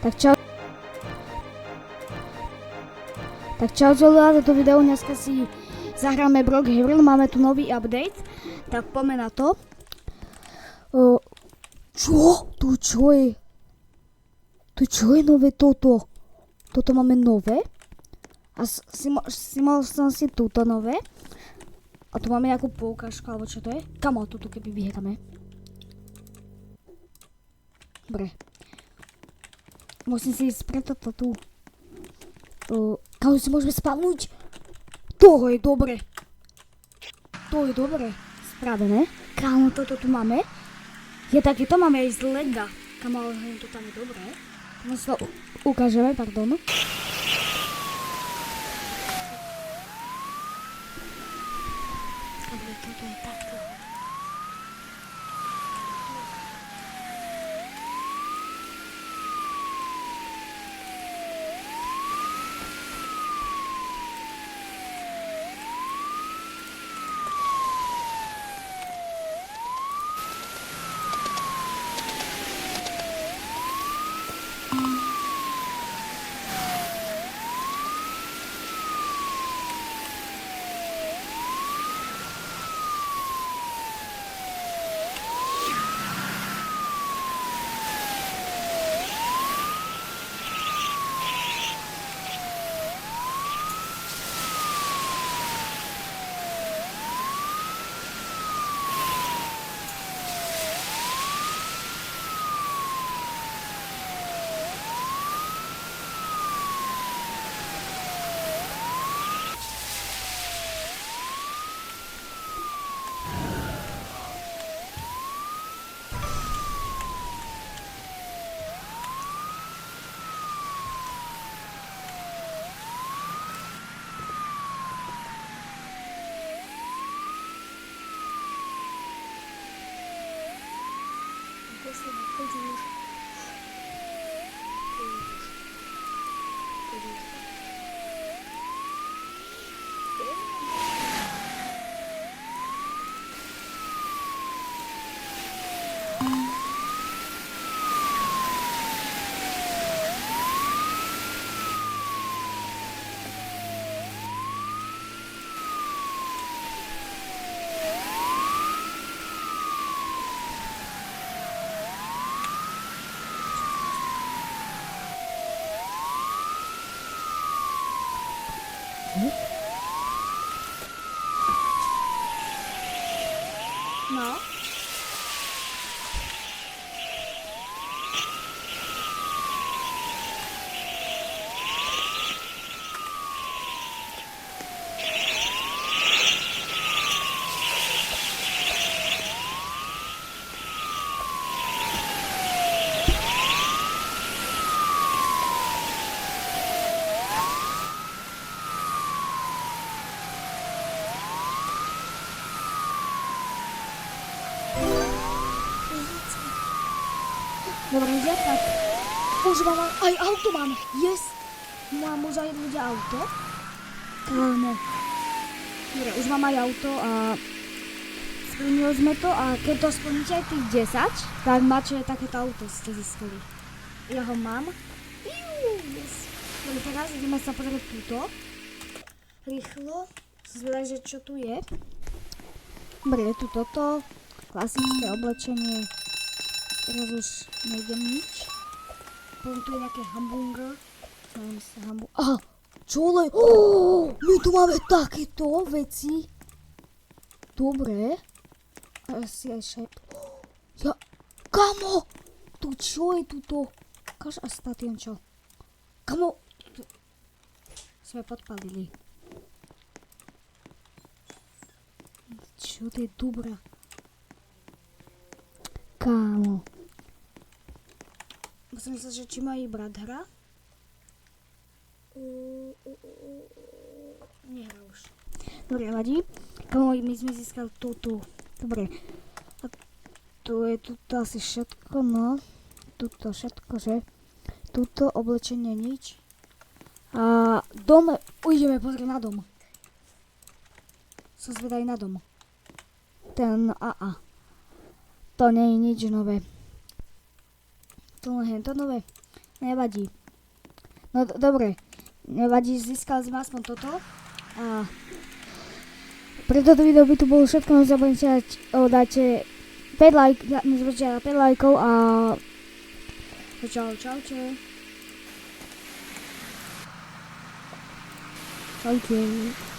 Tak čau. Tak čau, toto video, dneska si zahráme Brookhaven, máme tu nový update, tak poďme na to. Čo? Tu čo je? Tu čo je nové toto? Toto máme nové? A mal som si túto nové. A tu máme nejakú poukážku, alebo čo to je? Kamo, tuto keby vyhráme. Dobre. Musím si ísť pre toto tu. Kam si môžeme spavnúť? To je dobre. To je dobre. Spravené. Kámo, toto tu máme. Je takéto, máme aj z lega. Kámo, ale to tam je dobré. No si to ukážeme, pardon. Dobre, toto je takto. No. Dobre, ide, tak už máme, aj auto máme, yes! Mám už aj ľudia auto. Kámo. Dobre, už mám aj auto a splnili sme to a keď to splníte aj tých 10, tak máte takéto auto, ste získali. Ja ho mám. Yes. Dobre, teraz ideme sa pozrieť túto. Rýchlo. Zvedať, že čo tu je. Dobre, je tu toto. Klasické oblečenie. Teraz už nejdem nič. Potom tu je nejaké hamburger. Mám sa hamburger. Aha! Čo le? My tu máme takéto veci. Dobre. A si aj šajp. Ja... Kamo! Tu čo je tuto? Kaž a statión čo? Kamo! Sme podpalili. Čo to je dobrá? Kámo. Musím sa, že či môj brat hrá? Nehrá už. Dobre, vadí. Kámo, my sme získali túto. Dobre. A tu je tuto asi všetko, no. Tuto všetko, že? Tuto oblečenie nič. A dom, ujdeme pozrieť na dom. Som zvedavý na dom. Ten AA. To nie je nič nové. To len hento nové. nevadí. No dobre, nevadí, získali sme aspoň toto. A pre toto video by to bolo všetko, nezabudnite dať 5 lajkov a čaute. Čaute.